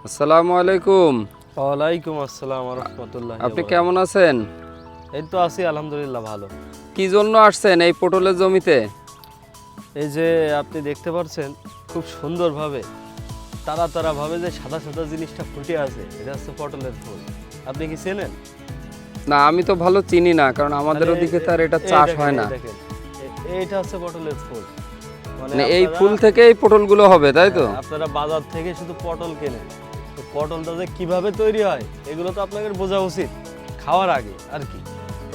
আসসালামু আলাইকুম। ওয়ালাইকুম আসসালাম ওয়া রাহমাতুল্লাহি ওয়া আপনি বারাকাতুহু। কেমন আছেন? এই তো আছি আলহামদুলিল্লাহ ভালো। কি জন্য আসছেন এই পটলের জমিতে? এই যে আপনি দেখতে পাচ্ছেন খুব সুন্দরভাবে তারা ভাবে যে সাদা সাদা জিনিসটা ফুটে আছে, এটা হচ্ছে পটলের ফুল। আপনি কি চেনেন? না, আমি তো ভালো চিনি না, কারণ আমাদের তাহলে ওদিকে তো আর এটা এই চাষ দেখেন, হয় না। এই দেখেন, এইটা হচ্ছে পটলের ফুল। মানে এই আপনারা- ফুল থেকে এই পটলগুলো হবে, তাই তো? হ্যাঁ, আপনারা বাজার থেকে শুধু পটল কেনেন, তো পটলটা যে কিভাবে তৈরি হয় এগুলো তো আপনাদের বোঝা উচিত খাওয়ার আগে আর কি।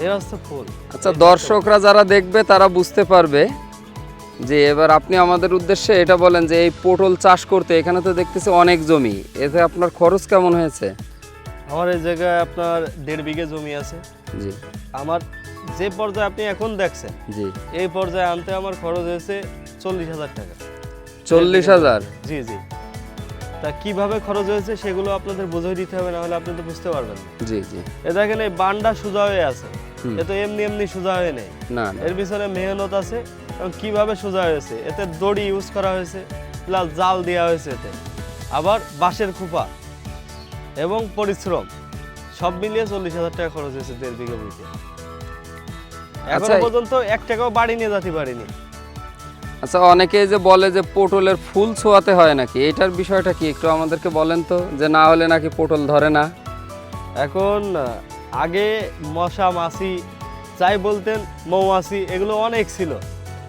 এই হচ্ছে ফুল। আচ্ছা, দর্শকরা যারা দেখবে তারা বুঝতে পারবে যে এবার আপনি আমাদের উদ্দেশ্যে এটা বলেন যে এই পটল চাষ করতে এখানে তো দেখতেছি অনেক জমি, এতে আপনার খরচ কেমন হয়েছে? আমার এই জায়গায় আপনার 1.5 বিঘে জমি আছে। জি আমার যে পর্যায়ে আপনি এখন দেখছেন জি। এই পর্যায়ে আনতে আমার খরচ হয়েছে 40,000 টাকা। 40,000? জি জি। তা কিভাবে খরচ হয়েছে সেগুলো আপনাদের বুঝিয়ে দিতে হবে, না হলে আপনি তো বুঝতে পারবেন না। জি জি। এ দেখেন এই বান্ডা সোজা হয়ে আছে, হুম। এ তো এমনি এমনি সোজা হয়ে নেই, না না। এর পিছনে মেহনত আছে। এবং কিভাবে সোজা হয়েছে, এতে দড়ি ইউজ করা হয়েছে, প্লাস জাল দেওয়া হয়েছে, এতে আবার বাঁশের খোপা এবং পরিশ্রম সব মিলিয়ে 40,000 টাকা খরচ হয়েছে 1.5 বিঘা বইতে। এখনো আচ্ছা, পর্যন্ত 1 টাকাও বাড়ি নিয়ে যেতে পারিনি। আচ্ছা, অনেকেই যে বলে যে পটলের ফুল ছোঁয়াতে হয় নাকি, এটার বিষয়টা কি একটু আমাদেরকে বলেন তো, যে না হলে নাকি পটল ধরে না? এখন আগে মশা মাছি যাই বলতেন, মৌমাছি, এগুলো অনেক ছিল।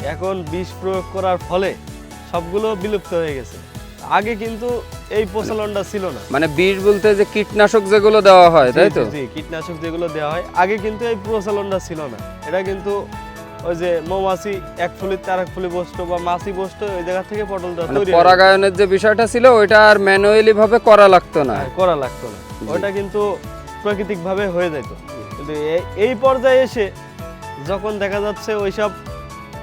এখন বিষ প্রয়োগ করার ফলে সবগুলো বিলুপ্ত হয়ে গেছে। আগে কিন্তু এই প্রচলনটা ছিল না। মানে বিষ বলতে যে কীটনাশক যেগুলো দেওয়া হয়, তাই তো? জি, জি, কীটনাশক যেগুলো দেওয়া হয় আগে কিন্তু এই প্রচলনটা ছিল না। এটা কিন্তু ওই যে মৌমাছি এক ফুলিতে আর এক ফুলি বসতো বা মাছি বসতো, ওই জায়গা থেকে পটলটা মানে তৈরি হয়ে পরাগায়নের যে বিষয়টা ছিল ওইটা আর ম্যানুয়ালি ভাবে করা লাগতো না। করা লাগতো না। ওইটা কিন্তু প্রাকৃতিক ভাবে হয়ে যেত। কিন্তু এই পর্যায়ে এসে যখন দেখা যাচ্ছে ওইসব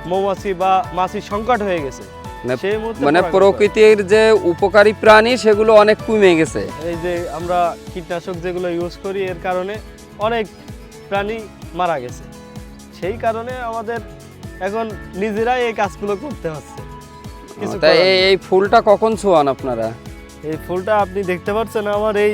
মৌমাছি বা মাছির সংকট হয়ে গেছে, মানে- সেই মুহূর্তে মানে পরাগায়ন প্রকৃতির যে উপকারী প্রাণী সেগুলো অনেক কমে গেছে। করে। এই যে আমরা কীটনাশক যেগুলো ইউজ করি এর কারণে অনেক প্রাণী মারা গেছে। সেই কারণে আমাদের এখন নিজেরাই এই কাজগুলো করতে হচ্ছে। কিছু তাই করার নেই। এই ফুলটা কখন ছোঁয়ান আপনারা? এই ফুলটা আপনি দেখতে পাচ্ছেন আমার এই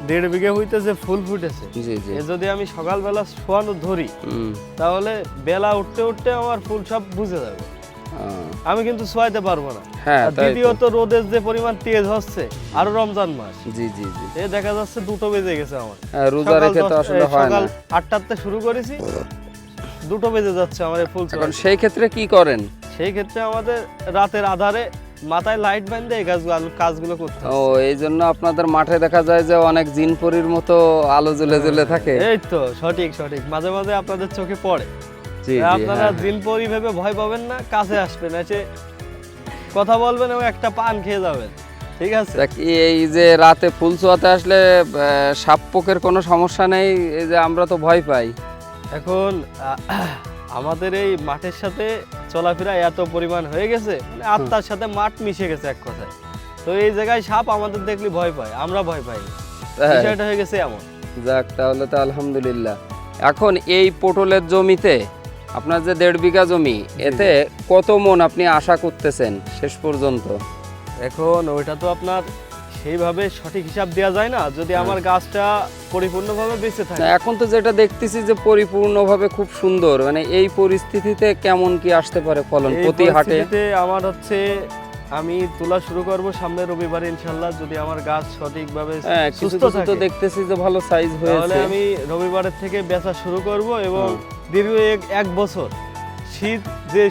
1.5 বিঘা হইতেছে ফুল ফুটেছে। জি জি। এ যদি আমি সকালবেলা শোয়ানো ধরি হুম। তাহলে বেলা উঠতে উঠতে আমার ফুল সব বুঝে যাবে। আহ, আমি কিন্তু শোয়াইতে পারবো না। হ্যাঁ, আর তাই তো। দ্বিতীয়ত রোদের যে পরিমাণ তেজ হচ্ছে, আরো রমজান মাস, জি জি জি। এ দেখা যাচ্ছে 2টো বেজে গেছে আমার। হ্যাঁ, রোজা সকাল রেখে তো আসলে হয় না। সকাল 8টাতে শুরু করেছি, 2টো বেজে যাচ্ছে আমার এই ফুল এখন ছোঁয়াতে। সেই ক্ষেত্রে কি করেন? সেই ক্ষেত্রে আমাদের রাতের আধারে মাথায় লাইট বাঁধে এই কাজগুলো করতে ও, হয়। এই জন্য আপনাদের মাঠে দেখা যায় যে অনেক জিনপরির মতো আলো জ্বলে জ্বলে থাকে। এই তো সঠিক সঠিক, মাঝে মাঝে আপনাদের চোখে পড়ে। জি জি। আপনারা হ্যাঁ, জিন পরি ভেবে ভয় পাবেন না, কাছে আসবেন, এসে কথা বলবেন এবং একটা পান খেয়ে যাবেন, ঠিক আছে? দেখ, এই যে রাতে ফুল ছোঁয়াতে আসলে সাপ পোকের কোনো সমস্যা নেই? এই যে আমরা তো ভয় পাই। এখন আমাদের এই মাঠের সাথে চলাফেরা এত পরিমাণ হয়ে গেছে, মানে আত্মার সাথে মাঠ মিশে গেছে এক কথায়। তো এই জায়গায় সাপ আমাদের দেখলে ভয় পায়, আমরা ভয় পাই না। হ্যাঁ। বিষয়টা হয়ে গেছে এমন। যাক, তাহলে তো আলহামদুলিল্লাহ। এখন এই পটলের জমিতে আপনার যে 1.5 বিঘা জমি, এতে কত মন আপনি আশা করতেছেন শেষ পর্যন্ত? এখন ওইটা তো আপনার সেইভাবে সঠিক হিসাব দেওয়া যায় না, যদি আমার গাছটা পরিপূর্ণভাবে বেঁচে না, থাকে। এখন তো যেটা দেখতেছি যে পরিপূর্ণভাবে খুব সুন্দর, মানে এই পরিস্থিতিতে কেমন কি আসতে পারে ফলন এই প্রতি হাটে? পরিস্থিতিতে আমার হচ্ছে আমি তোলা শুরু করব সামনের রবিবারে ইনশাল্লাহ, যদি আমার গাছ সঠিকভাবে হ্যাঁ, কিছু সুস্থ কিছু তো থাকে দেখতেছি যে ভালো সাইজ তাহলে হয়েছে। আমি রবিবারের থেকে বেচা শুরু করব এবং দীর্ঘ এক বছর শীত যে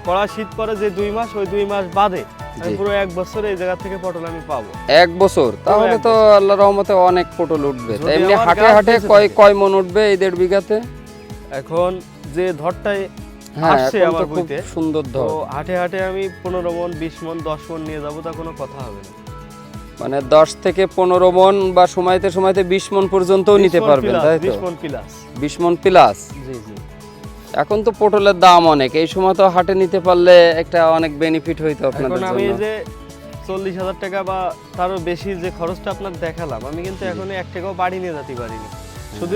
কড়া শীত পরে যে 2 মাস, ওই 2 মাস বাদে আমি জি। পুরো 1 বছর এই জায়গা থেকে পটল আমি পাবো। 1 বছর? তাহলে এক তো আল্লাহর রহমতে অনেক পটল উঠবে। যদি তা এমনি আমার হাটে গাছ হাটে বেঁচে কয় থাকে। কয় মন উঠবে এই 1.5 বিঘাতে? এখন যে ধরটায় হ্যাঁ, আসছে এখন আমার তো খুব বইতে, সুন্দর তো ধর। হাটে হাটে আমি 15 মন 20 মন 10 মন নিয়ে যাবো, তা কোনো কথা হবে না। মানে 10 থেকে 15 মন বা সময়তে সময়তে 20 মন পর্যন্তও 20 নিতে মন পারবেন, প্লাস, তাই তো? 20 মন প্লাস। 20 মন প্লাস। জি জি। এখন তো পটলের দাম অনেক, এই সময় তো হাটে নিতে পারলে একটা অনেক বেনিফিট হইতো আপনাদের এখন আমি জন্য। যে 40,000 টাকা বা তারও বেশি যে খরচটা আপনার দেখালাম, আমি কিন্তু এখন 1 টাকাও বাড়ি নিয়ে যেতে পারিনি। শুধু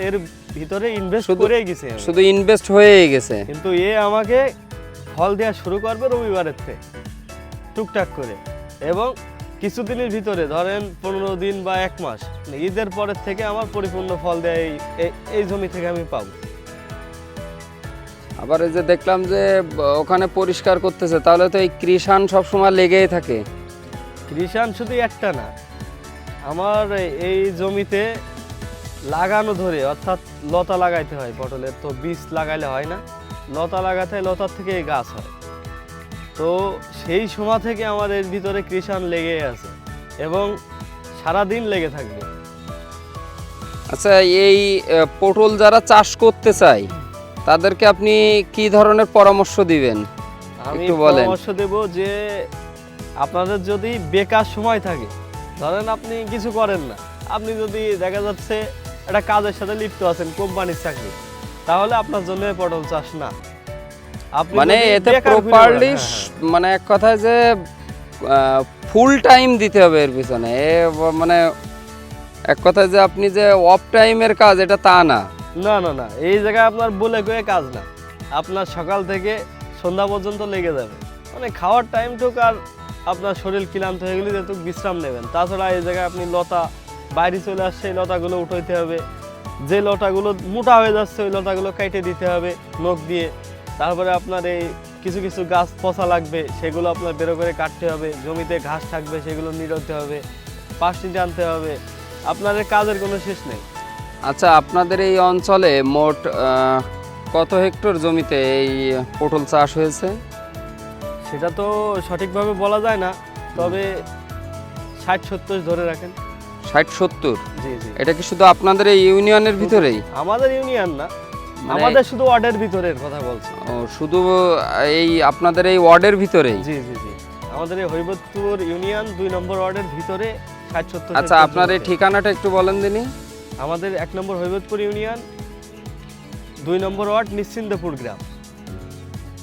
এর ভিতরে ইনভেস্ট শুধু- করেই গেছে আমি। শুধু ইনভেস্ট হয়েই গেছে। কিন্তু এ আমাকে ফল দেওয়া শুরু করবে রবিবারের থেকে টুকটাক করে, এবং কিছুদিনের ভিতরে ধরেন 15 দিন বা 1 মাস, মানে ঈদের পরের থেকে আমার পরিপূর্ণ ফল দেয় এই জমি থেকে আমি পাবো। আবার এই যে দেখলাম যে ওখানে পরিষ্কার করতেছে, তাহলে তো এই কৃষাণ সবসময় লেগেই থাকে। কৃষাণ শুধু একটা না, আমার এই জমিতে লাগানো ধরে অর্থাৎ লতা লাগাইতে হয় পটলের, তো বীজ লাগাইলে হয় না, লতা লাগাতে হয়, লতার থেকে এই গাছ হয়। তো সেই সময় থেকে আমার এর ভিতরে কৃষাণ লেগে আছে এবং সারাদিন লেগে থাকবে। আচ্ছা, এই পটল যারা চাষ করতে চায় তাদেরকে আপনি কি ধরনের পরামর্শ দিবেন আমি একটু বলেন। পরামর্শ দেব যে আপনাদের যদি বেকার সময় থাকে, ধরেন আপনি কিছু করেন না, আপনি যদি দেখা যাচ্ছে একটা কাজের সাথে লিপ্ত আছেন, কোম্পানির চাকরি, তাহলে আপনার জন্য পটল চাষ না। আপনি মানে যদি এতে বেকার ঘুরে প্রপারলি বেড়ান, হ্যাঁ, মানে এক কথায় যে ফুল টাইম দিতে হবে এর পিছনে, মানে এক কথায় যে আপনি যে অফ টাইমের কাজ এটা তা না। না না না, এই জায়গায় আপনার বলে কয়ে কাজ না, আপনার সকাল থেকে সন্ধ্যা পর্যন্ত লেগে যাবে, মানে খাওয়ার টাইমটুক আর আপনার শরীর ক্লান্ত হয়ে গেলে যেটুকু বিশ্রাম নেবেন। তাছাড়া এই জায়গায় আপনি লতা বাইরে চলে আসছে, এই লতাগুলো উঠাইতে হবে, যে লতাগুলো মোটা হয়ে যাচ্ছে ওই লতাগুলো কেটে দিতে হবে নখ দিয়ে। তারপরে আপনার এই কিছু কিছু গাছ পচা লাগবে, সেগুলো আপনার বেরো করে কাটতে হবে, জমিতে ঘাস থাকবে সেগুলো নিড়াতে হবে, পাশটি টানতে হবে, আপনার এই কাজের কোনো শেষ নেই। আচ্ছা, আপনাদের এই অঞ্চলে মোট কত হেক্টর জমিতে এই পটল চাষ হয়েছে? সেটা তো সঠিকভাবে বলা যায় না, তবে 60-70 ধরে রাখেন। 60-70? জি জি, এটা কি শুধু আপনাদের এই ইউনিয়নের ভিতরেই? আমাদের ইউনিয়ন না, মানে- আমাদের শুধু ওয়ার্ডের ভিতরের কথা বলছি। ও, শুধু এই আপনাদের এই ওয়ার্ডের ভিতরেই? জি জি জি, আমাদের এই হরিবতপুর ইউনিয়ন 2 নম্বর ওয়ার্ডের ভিতরে 60-70 আচ্ছা, হেক্টর আপনার এই জমিতে। ঠিকানাটা একটু বলেন দিনি। আমাদের 1 নম্বর হরিবতপুর ইউনিয়ন, 2 নম্বর ওয়ার্ড নিশ্চিন্দপুর গ্রাম,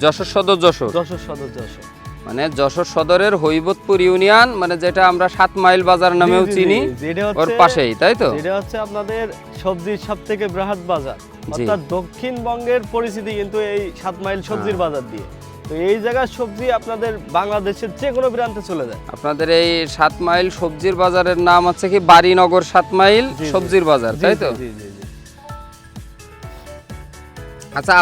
যশোর সদর, যশোর। যশোর সদর, যশোর। মানে যশোর সদরের হৈবতপুর ইউনিয়ন, মানে যেটা আমরা 7 মাইল বাজার নামেও জি, জি, চিনি, জি, যেটা ওর হচ্ছে- পাশেই, তাই তো? এটা হচ্ছে আপনাদের সবজির সব থেকে বৃহৎ বাজার, অর্থাৎ দক্ষিণবঙ্গের পরিচিতি কিন্তু এই 7 মাইল সবজির বাজার দিয়ে। তো এই জায়গার সবজি আপনাদের বাংলাদেশের যে কোনো প্রান্তে চলে যায়। আপনাদের এই 7 মাইল সবজির বাজারের নাম হচ্ছে কি বাড়িনগর 7 মাইল জি, জি। সবজির বাজার, জি, তাই তো? জি জি জি। আচ্ছা,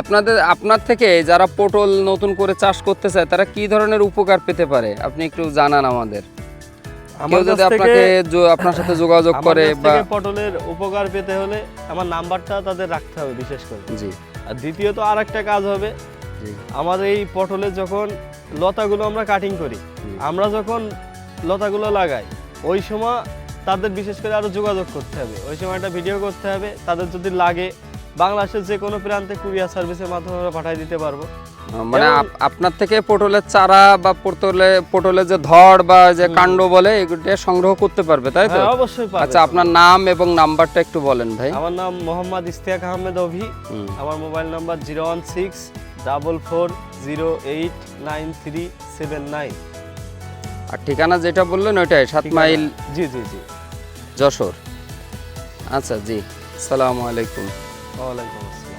আপনার থেকে যারা পটল নতুন করে চাষ করতে চায় তারা কি ধরনের উপকার পেতে পারে আপনি একটু জানান আমাদের। কেউ যদি আপনাকে আপনার সাথে যোগাযোগ করে বা পটলের উপকার পেতে হলে আমার নাম্বারটা তাদের রাখতে হবে বিশেষ করে। জি আর দ্বিতীয়ত আরেকটা কাজ হবে, জি আমার এই পটলে যখন লতাগুলো আমরা কাটিং করি, আমরা যখন লতাগুলো লাগাই ওই সময় তাদের বিশেষ করে আরো যোগাযোগ করতে হবে, ওই সময় একটা ভিডিও করতে হবে, তাদের যদি লাগে বাংলাদেশের যে কোনো প্রান্তে কুরিয়ার সার্ভিসের মাধ্যমে আমরা পাঠিয়ে দিতে পারবো। মানে এবং- আপনার থেকে পটলের চারা বা পটলের যে ধড় বা যে কাণ্ড বলে এগুলো সংগ্রহ করতে পারবে, তাই তো? হ্যাঁ, অবশ্যই পাবে। আচ্ছা, আপনার নাম এবং নাম্বারটা একটু বলেন ভাই। আমার নাম মোহাম্মদ ইশতিয়াক আহমেদ অভি, হুম। আমার মোবাইল নাম্বার 01644093979। আর ঠিকানা যেটা বললেন ওইটাই 7 মাইল জি জি জি। যশোর। আচ্ছা জি, আসসালামু আলাইকুম। ওয়ালাইকুম আসসালাম।